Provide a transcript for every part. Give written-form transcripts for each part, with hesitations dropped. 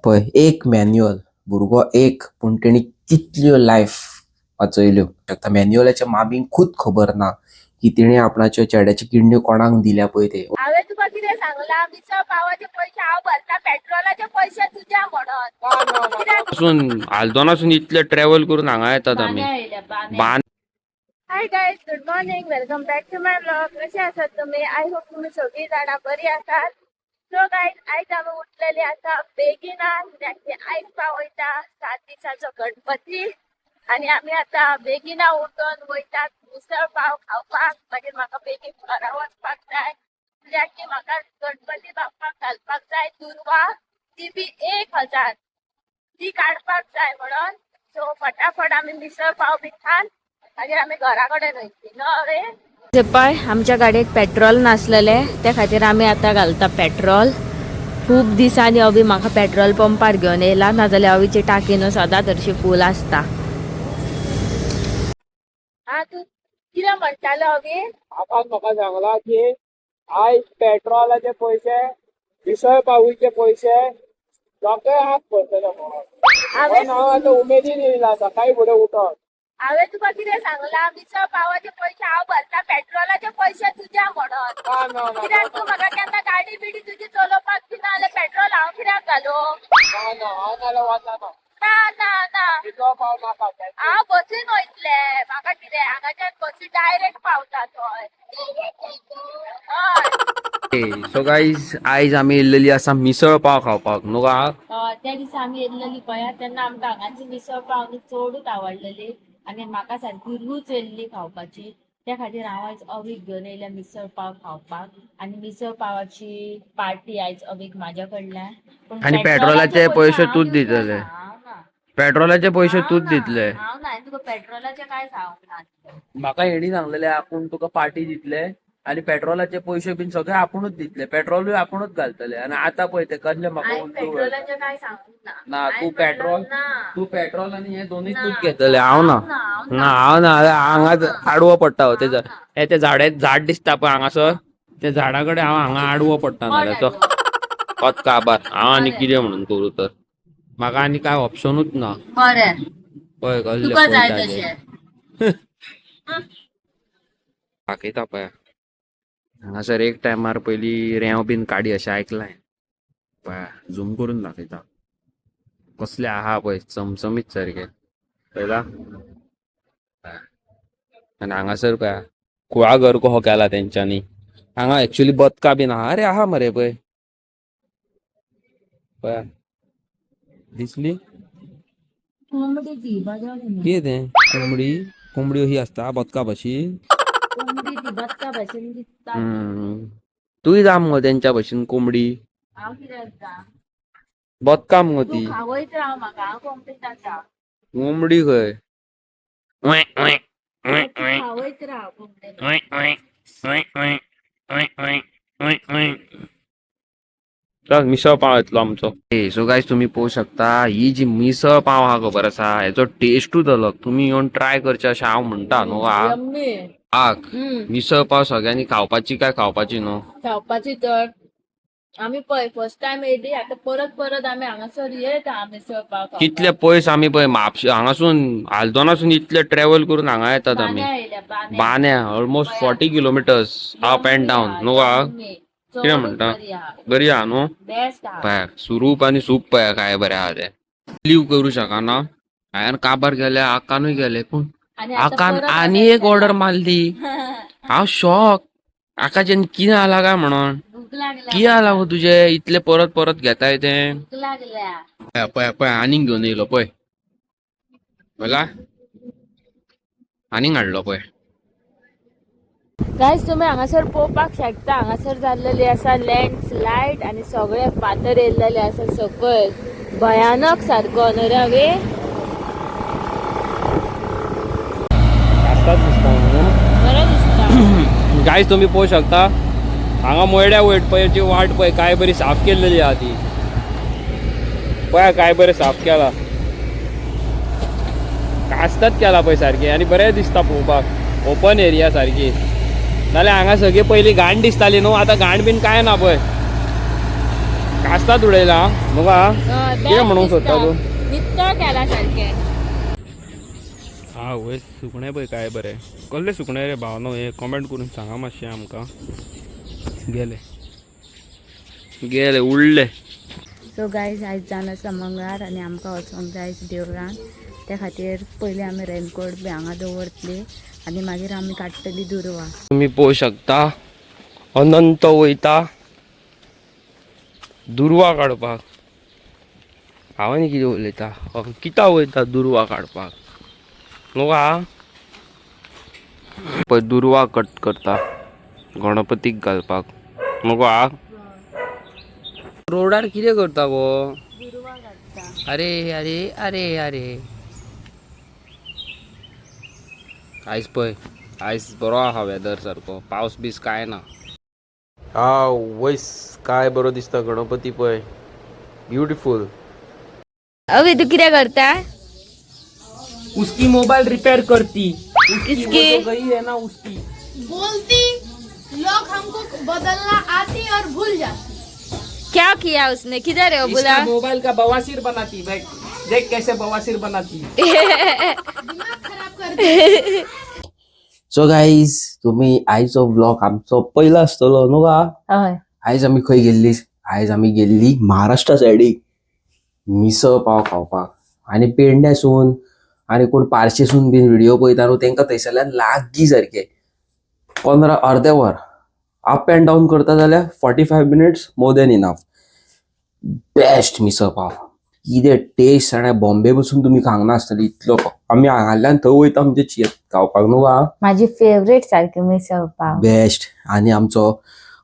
पळय एक मॅन्युअल भुरगो एक पूण तेणी कितल्यो लायफ वाचयल्यो शकता. मॅन्युअलाच्या मामीक खूद खबर ना की तिणे आपणाच्यो चेड्याच्यो किडन्यो कोणाक दिल्या पळय ते. हांवें तुका कितें सांगलां, मिसळ पावाचे पयशे हांव भरता, पेट्रोलाचे पयशे तुज्या म्हणून. आल्दोनासून इतले ट्रॅव्हल करून हांगा येतात आमी. Hi guys, good morning, welcome back to my blog. कसे आसात तुम्ही? आय होप तुम्ही सगळी जाणां बरी आसात. सो गायज, आयज आमी उठलेली आसा बेगिना, कित्याक आयज पावयता 7 दिसाचो गणपती आणि आमी आता बेगिना उठून वयतात मिसळ पाव खावपाक. मागीर म्हाका बेगीन घरा वचपाक जाय, कित्याक की म्हाका गणपती बाप्पाक घालपाक जाय दुर्वा, ती बी 1000 ती काडपाक जाय म्हणून. सो फटाफट आमी मिसळ पाव बी खान मागीर आमी घरा कडेन वयतली न्हय. पळय, आमच्या गाडयेक पेट्रोल नासलेले, त्या खातीर आमी आतां घालता पेट्रोल. खूब दिसांनी अवी म्हाका पेट्रोल पंपार घेवन येयला, नाजाल्यार अवीची टाकी न्हू सदांच हरशी फूल आसता. तू कितें म्हणटालो अवी? म्हाका सांगला की आयज पेट्रोलाचे पयशे, मिसळ पावचे पयशे सगळे हात भरतले म्हणून हांव आतां उमेदीन येयला सकाळी फुडें उठोन. हांवें तुका कितें सांगलां, मिसळ पावाचे पयशे हांव भरता, पेट्रोलाचे पयशे तुज्या म्हणून. कित्याक तूं म्हाका केन्ना गाडी बिडी तुजी चलोवपाक दिना जाल्यार पेट्रोल हांव कित्याक घालूं? हांव नाल्यार वचना. मिसळ पाव नाका. हांव बसीन वयतले, म्हाका कितें हांगाच्यान बसी डायरेक्ट पावता थंय. सो गाईज, आयज आमी येयल्लेली आसा मिसळ पाव खावपाक न्हू का? त्या दिसा आमी येयल्लेली पळय, तेन्ना आमकां हांगाची मिसळ पाव चडूच आवडलेली आनी म्हाका सारकी रूच येयल्ली खावपाची. त्या खातीर हांव आयज अवीक घेवन येयल्या मिसळ पाव खावपाक. आनी मिसळ पावाची पार्टी आयज अवीक म्हाज्या कडल्यान. आनी पेट्रोलाचे पयशे तूच दितले. पेट्रोलाचे पयशे तूच दितले. हांव ना, तुका पेट्रोलाचे काय सांगूंक ना. म्हाका हेणी सांगलेले आपूण तुका पार्टी दितले आनी पेट्रोलाचे पयशे बीन सगळे आपुणूच दितले, पेट्रोलूय आपुणूच घालतले. आनी आतां पळय ते कसले म्हाका पेट्रोलाचे काय सांगूंक ना. ना तू पेट्रोल आनी हे दोन्ही तूच घेतले. हांव ना हांव ना हांगा आडवो पडटा. ते झाड दिसता पळय हांगासर, त्या झाडा कडेन हांव हांगा आडवो पडटा नाल्यार कत काबार. हांव आनी कितें म्हणून करूं तर, म्हाका आनी काय ऑप्शनूच ना. बरें, पळय कसले तुका जाय तशें. दाखयता पळय हांगासर एक टायमार पयली रेंव बीन काडी अशें आयकलां पळय. झूम करून दाखयता कसले आहा पळय, चमचमीत सारखे पळयला. आनी हांगासर पळय कुळागर कसो केला तेंच्यांनी. हांगा एक्चुअली बदकां बीन आहा. अरे आहा मरे पळय पळय, दिसली कितें तें कोंबडी ही आसता बदका भाशेन. तूय जा मगो तेंच्या भाशेन कोंबडी. हांव कित्याक बदका मगो ती खावयत राव म्हाका, हांव कोंबडी जाता. कोंबडी खंय. खावयत राव कोंबडी. चल मिसळ पाव येतलो आमचो. सो गायज, तुम्ही पळोवंक शकता ही जी मिसळ पाव आहा खबर आसा, हेचो टेस्टूच अलग. तुम्ही येवन ट्राय करचे अशें हांव म्हणटा न्हू. मिसळ पाव सगळ्यांनी खावपाची काय खावपाची न्हू. खावपाची तर आमी पळय फर्स्ट टाइम येयली, आता परत परत आमी हांगासर येता मिसळ पाव खावपाक. कितले पयस आमी पळय म्हापशे हांगासून आल्दोनासून इतले ट्रॅव्हल करून हांगा येतात आमी. बान्या almost 40 kilometres up and down न्हू का. कितें म्हणटा, बरी आहा न्हू. पळय सुरूप आनी सूप पळय काय बरें आहा ते. लिव करूं शकना. हांवें काबार गेले, आकानूय गेले, पूण आकान आनी एक ऑर्डर मारली. हांव शॉक. आकाच्यान कितें आला काय म्हणून. कितें आला गो तुजे इतले परत परत घेताय ते. पळय पळय आनीक घेवन येयलो पळय. पळयला आनीक हाडलो पळय. गायज, तुम्ही हांगासर पळोवपाक शकता, हांगासर जाल्लेली आसा लँडस्लायड आनी सगळे फातर येयल्लेले आसा सकयल. भयानक सारको न्हू रे वे. बरें दिसता. गायज, तुम्ही पळोवंक शकता हांगा मोयड्या वयटपाची वाट पळय काय बरी साफ केल्लेली आहा ती. पळय काय बरें साफ केला, कास्ताच केला पळय सारकी. आनी बरें दिसता पळोवपाक, ओपन एरिया सारकी. नाल्यार हांगा सगळी पयलीं घाण दिसताली न्हू, आतां घाण बीन काय ना पळय. कास्तात उडयला बघा कितें म्हणूंक सोदता तूं नित्तळ केला सारखे. हा वय सुकणे पळय काय बरें कसले सुकणे रे भावनो हे कमेंट करून सांगा मातशें आमकां. गेले उडले. सो गायज आयज जावन आसा मंगळार आनी आमकां वचोंक जाय देवळान. त्या खातीर पयलीं आमी रेनकोट बी हांगा दवरतली आनी मागीर आमी काडटली दुर्वा. तुम्ही पळोवंक शकता अनंत वयता दुर्वा काडपाक. हांव आनी कितें उलयता कित्या वयता दुर्वा काडपाक नोका पळय दुर्वा कट करता गणपतीक घालपाक नोका. रोडार कितें करता गो. दुर्वा काडटा. अरे अरे अरे अरे आयज पळय आयज बरो आहा वेदर सारको पावस बीस काय ना. हा वयस काय बरो दिसता गणपती पळय ब्युटिफूल. अवी तू कितें करता. उसकी मोबाइल रिपेयर करती. इसकी गई है ना उसकी. बोलती लोग हमको बदलना आती और भूल जाती. क्या किया उसने. किधर है वो बोला. मोबाइल का बवासीर बनाती देख कैसे बवासीर बनाती. दिमाग खराब कर दे. सो गाईज तुम्ही आयचो ब्लॉग आमचो पहिला आसतलो न्हू का. हय. आयज आमी खंय गेल्ली. आयज आमी गेल्ली महाराष्ट्रा सायडीक मिसळ पाव खावपाक. आनी पेडण्यासून आनी कोण पार्शेसून बीन व्हिडिओ पळयता न्हू तेंकां थंयसरल्यान लागीं सारकें 15 अर्दे वर अप एंड डावन करता जाल्यार 45 minutes more than enough. Best misal pav कितें टेस्ट. आनी बॉम्बे बसून तुमी खावंक नासतली इतलो. आमी हांगाल्यान थंय वयता म्हणजे खावपाक न्हू का. माझी फेवरेट सारखी मिसळ पाव. बेस्ट. आनी आमचो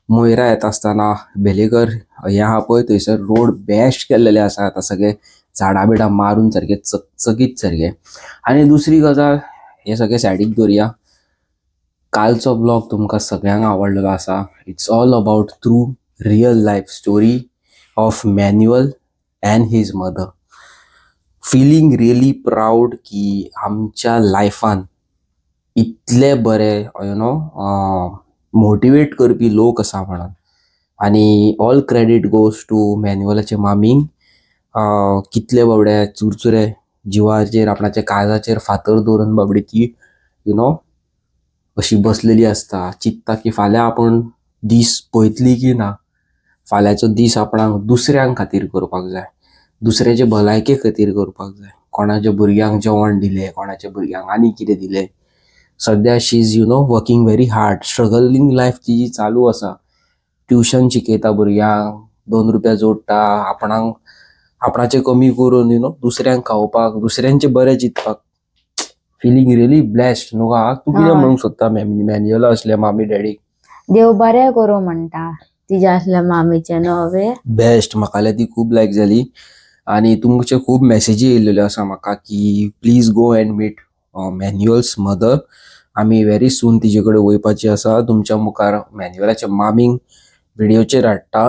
मोयरा येता आसतना बेलेकर हें आहा पळय थंयसर रोड बेस्ट केल्लेले आसा. आतां सगळे झाडां बिडां मारून सारके चकचकीत सारके. आनी दुसरी गजाल हे सगळे सायडीक दवरया. कालचो ब्लॉग तुमकां सगळ्यांक आवडलेलो आसा. It's all about true real life story of Manuel and his mother. Feeling really proud की आमच्या लायफान इतले बरे यु नो मोटिवेट करपी लोक आसा म्हणून. आनी ऑल क्रेडीट गोज टू मॅन्युअलाचे मामींक. कितले बाबडे चुरचुरे जिवाचेर आपणाच्या काळजाचेर फातर दवरून बाबडी ती यु नो अशी बसलेली असता. चित्ता की फाल्यां आपण दीस पळयतली की ना. फाल्यांचो दीस आपणाक दुसऱ्यांक खातीर करपाक जाय. दुसऱ्याचे भलायके खातीर करपाक जाय. कोणाच्या भुरग्यांक जेवण दिलें कोणाच्या भुरग्यांक आनी कितें दिलें. सद्या she is you know working very hard. Struggling life तिची चालू आसा. ट्युशन शिकयता भुरग्यांक 2 रुपया जोडटा. आपणाचे कमी करून यु नो दुसऱ्यांक खावपाक दुसऱ्यांचे बरें चिंतपाक. फिलींग रियली ब्लेस्ड न्हू का. तूं कितें म्हणूंक सोदता मॅन्युअला असल्या मामी डॅडीक. देव बरें करूं म्हणटा तिच्या असल्या मामीचे नवे. बेस्ट. म्हाका जाल्यार ती खूब लायक जाली. आनी तुमचे खूब मॅसेजी येयल्ल्यो आसा म्हाका की please go and meet Manuel's mother. आमी व्हेरी सून तिचे कडेन वयपाची आसा. तुमच्या मुखार मॅन्युअलाच्या मामींक व्हिडिओचेर हाडटा.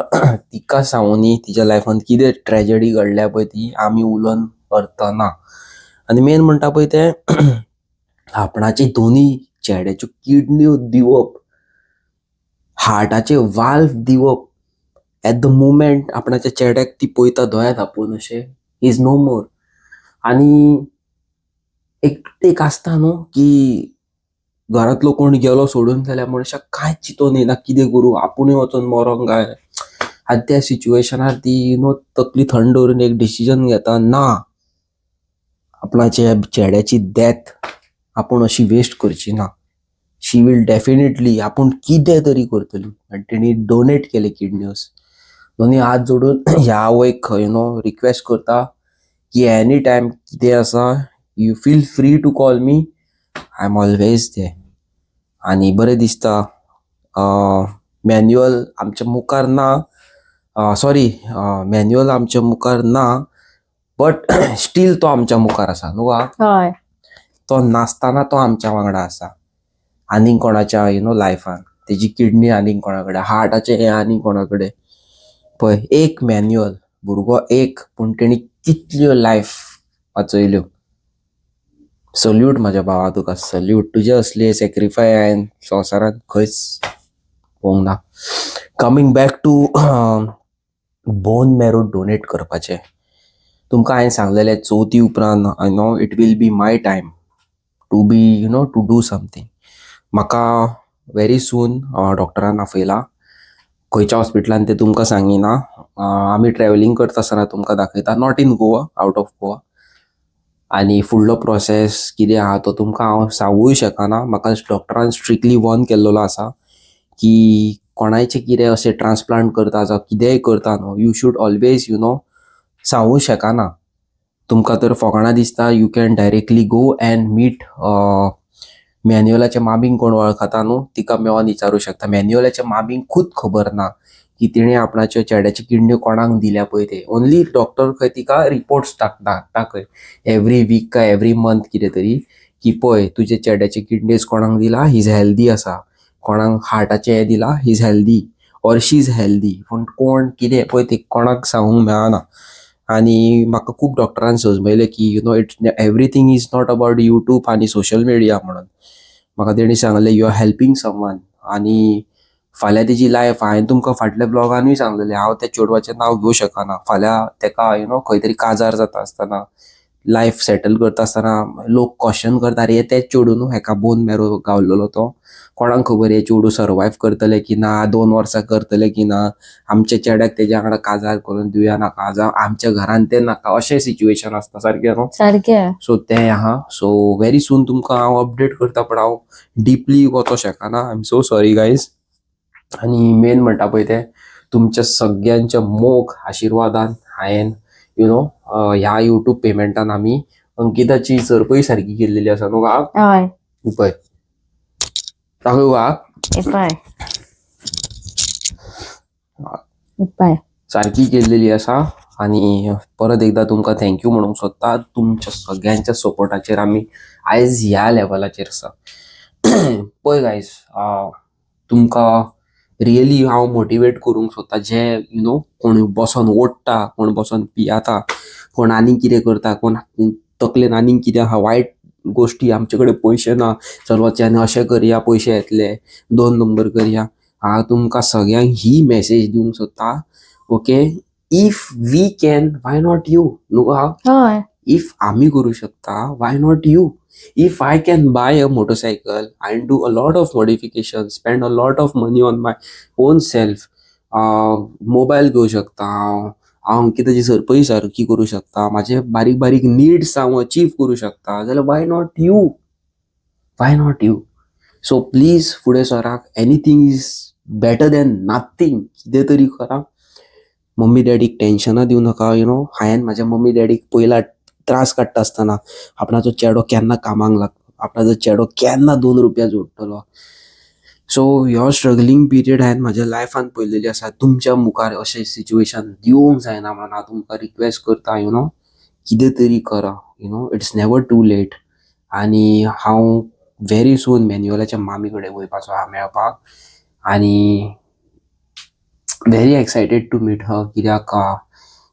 तिका सांगुनी तिच्या लायफान कितें ट्रॅजेडी घडल्या पळय ती आमी उलोवन करतना. आनी मेन म्हणटा पळय ते आपणाचे दोनी चेड्याच्यो किडन्यो दिवप. हार्टाचे वाल्व दिवप. एट द मोमेंट आपणाच्या चेड्याक ती पळयता दोळ्या धापून अशें इज नो मोर. आनी एक आसता न्हू की घरांतलो कोण गेलो सोडून जाल्यार मनशाक कांयच चिंतून येना कितें करूं आपुणूय वचून मरोंक काय. आनी त्या सिच्युएशनार ती यु नो तकली थंड दवरून एक डिसिजन घेता ना आपणाच्या चेड्याची डेथ आपूण अशी वेस्ट करची ना. शी वील डेफिनेटली आपूण कितें तरी करतली. आनी तेणी डोनेट केले किडन्योज. दोनी हात जोडून ह्या आवयक यु नो रिक्वेस्ट करता की एनी टायम कितें आसा you feel free to call me. I am always there. आनी बरें दिसता मॅन्युअल आमच्या मुखार ना. सॉरी मॅन्युअल आमच्या मुखार ना बट स्टील तो आमच्या मुखार आसा न्हू का. हय. तो नासतना तो आमच्या वांगडा आसा. आनीक कोणाच्या यु नो लायफान तेजी किडनी आनीक कोणा कडेन हार्टाचे हे आनीक कोणा कडेन पळय. एक मॅन्युअल भुरगो एक पूण तेणी कितल्यो लायफ वाचयल्यो. सल्यूट म्हाज्या भावा तुका. सल्यूट. तुजे असले सॅक्रिफाय हांवें संवसारांत खंयच पळोवंक ना. Coming back to bone marrow donate करपाचें. तुमकां हांवें सांगलेलें चवथी उपरांत I know it will be my time to be to do something. म्हाका व्हेरी सून डॉक्टरान आपयला. खंयच्या हॉस्पिटलान ते तुमकां सांगिना. आमी ट्रॅव्हलिंग करता आसतना तुमकां दाखयता, not in Goa, out of Goa. आनी फुडलो प्रोसेस कितें आहा तो तुमकां हांव सांगूय शकना. म्हाका डॉक्टरान स्ट्रिक्टली वॉर्न केल्लो आसा की कोणाचें कितें अशें ट्रान्सप्लांट करता जावं कितेंय करता न्हू, यू शूड ऑलवेज सांगूं शकना. तुमकां तर फकाणां दिसता, you can directly go and meet मॅन्युअलाच्या मामींक कोण वळखता न्हू, तिका मेळोन विचारूं शकता. मॅन्युअलाच्या मामींक खूद खबर ना की तिणें आपणाच्यो चेड्याच्यो किडन्यो कोणाक दिल्या पळय ते. ओन्ली डॉक्टर खंय तिका रिपोर्ट्स धाडटा खंय एवरी वीक काय एवरी मंथ कितें तरी, की पळय तुजे चेड्याचे किडनीज कोणाक दिला, ही इज हेल्दी आसा. कोणाक हार्टाचें हें दिला, he is healthy or she is healthy. पूण कोण कितें पळय ते कोणाक सांगूंक मेळना. आनी म्हाका खूब डॉक्टरान समजयलें की it's everything is not about YouTube आनी सोशल मिडिया म्हणून. म्हाका तेणी सांगलें यू आर हेल्पिंग समवन. आनी फाल्यां तेजी लायफ हांवें तुमकां फाटल्या ब्लॉगानूय सांगलेलें, हांव त्या चेडवाचें नांव घेवं शकना. फाल्यां तेका खंय तरी काजार जाता आसतना, लायफ सेटल करता आसतना लोक क्वेश्चन करता, अरे तेच चेडूं न्हू हेका बोन मॅरो गावलेलो तो, कोणाक खबर हे चेडूं सर्वायव करतले की ना, 2 वर्सां करतले की ना, आमच्या चेड्याक तेज्या वांगडा काजार करून दिवया नाका, जावं आमच्या घरान ते नाका, अशें सिच्युएशन आसता. सारकें न्हू? सारकें. सो तें आहा. सो व्हेरी सून तुमकां हांव अपडेट करता, पण हांव डिपली वचों शकना. I am so sorry guys. आनी मेन म्हणटा पळय तें तुमच्या सगळ्यांच्या मोग आशिर्वादान हांवें ह्या युट्यूब पेमेंटान आमी अंकिताची सरपळी सारकी केल्लेली आसा न्हू गा. हय. पळय दाखय गा, पळय पळय सारकी केल्लेली आसा. आनी परत एकदा तुमकां थँक्यू म्हणूंक सोदता. तुमच्या सगळ्यांच्या सपोर्टाचेर आमी आयज ह्या लेवलाचेर आसा. पळय गायज, तुमकां रियली हांव मोटिवेट करूंक सोदता. जे कोण बसोन ओडटा, कोण बसोन पियाता, कोण आनीक कितें करता, कोण तकलेन आनीक कितें आहा वायट गोश्टी, आमचे कडेन पयशे ना, चलवाच्यान अशें करया पयशे येतले, 2 नंबर करया. हांव तुमकां सगळ्यांक ही मेसेज दिवंक सोदता, okay, if we can why not you न्हू गा. हय. इफ आमी करूं शकता, why not you. If I can buy a motorcycle and do a lot of modifications, spend a lot of money on my own self, mobile घेवं शकता, हांव अंकिताची सरपळी सारकी करूं शकता, माझे बारीक बारीक नीड्स हांव अचीव करूं शकता, जाल्यार Y not you. Y not you. So please फुडें सराक. Anything is better than nothing. कितें तरी करा. मम्मी डॅडीक टेन्शनां दिवं नाका. हांवें म्हाज्या मम्मी डॅडीक पयला त्रास काडटा आसतना आपणाचो चेडो केन्ना कामाक लागतलो, आपणाचो चेडो केन्ना 2 रुपया जोडटलो. सो ह्यो स्ट्रगलींग पिरियड हांवें म्हाज्या लायफान पळयलेली आसा. तुमच्या मुखार अशें सिच्युएशन दिवंक जायना म्हणून हांव तुमकां रिक्वेस्ट करता, कितें तरी करा. It's never too late. आनी हांव व्हेरी सून मॅन्युअलाच्या मामी कडेन वयपाचो आहा मेळपाक. आनी very excited to meet her. कित्याक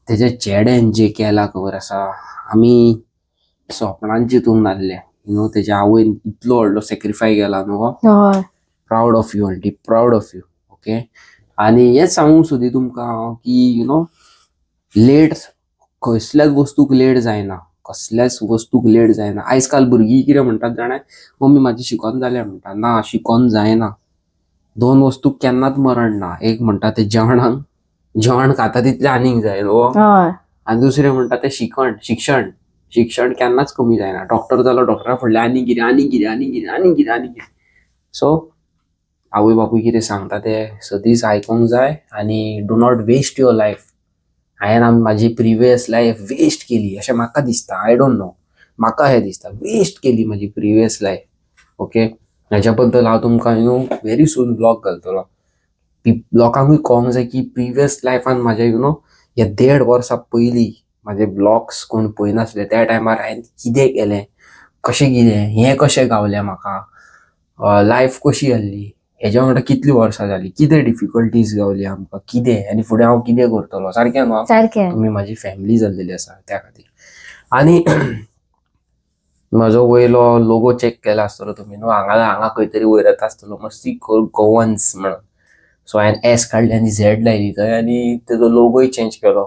तेज्या चेड्यान जें केलां खबर आसा, आमी स्वप्नांत चिंतूंक नासले. तेज्या आवयन इतलो व्हडलो सॅक्रिफाय केला न्हू. हय. Proud of you aunty, proud of you. Okay. आनी हेंच सांगूंक सोदी तुमकां हांव की लेट कसल्याच वस्तूक लेट जायना. कसल्याच वस्तूक लेट जायना. आयज काल भुरगीं कितें म्हणटात जाणां, मम्मी म्हाजी शिकोन जालें म्हणटा. ना, शिकोन जायना. 2 वस्तूक केन्नाच मरण ना. एक म्हणटा ते जेवणाक, जेवण खाता तितलें आनीक जाय न्हू. हय. आनी दुसरें म्हणटा ते शिक्षण. शिक्षण केन्नाच कमी जायना. डॉक्टर जालो, डॉक्टरा फुडलें आनी कितें आनी कितें आनी कितें आनी कितें आनी कितें. सो आवय बापूय कितें सांगता ते सदींच आयकूंक जाय. आनी do not waste your life. हांवें म्हाजी प्रिवियस लायफ वेस्ट केली अशें म्हाका दिसता. आय डोंट नो, म्हाका हें दिसता वेस्ट केली म्हाजी प्रिवियस लायफ. ओके. हेच्या बद्दल हांव तुमकां व्हेरी सून ब्लॉग घालतलो. लोकांकूय कळोंक जाय की प्रिवियस लायफान म्हाज्या हे 1.5 वर्सां पयलीं म्हाजे ब्लॉग्स कोण पळयनासले, त्या टायमार हांवें कितें केलें, कशें कितें, हें कशें गावलें म्हाका, लायफ कशी आहली, हेज्या वांगडा कितलीं वर्सां जालीं, कितें डिफिकल्टीज गावली आमकां, कितें, आनी फुडें हांव कितें करतलो. सारकें न्हू. सारकें. तुमी म्हाजी फॅमिली जाल्लेली आसा त्या खातीर. आनी म्हजो वयलो लोगो चॅक केला आसतलो तुमी न्हू. हांगा खंय तरी वयर येता आसतलो मस्ती गोवन्स म्हणून. सो हांवें एस काढली आनी झेड लायली थंय आनी तेजो लोगोय चेंज केलो.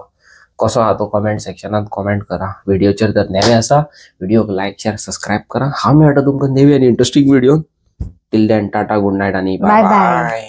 कसो आहा तो कमेंट सेक्शनात कमेंट करा. व्हिडिओचेर जर नवे आसा व्हिडिओक लायक शेअर सबस्क्राईब करा. हांव मेळटा तुमकां नवी आनी interesting video. Till then tata good night आणि बाय बाय.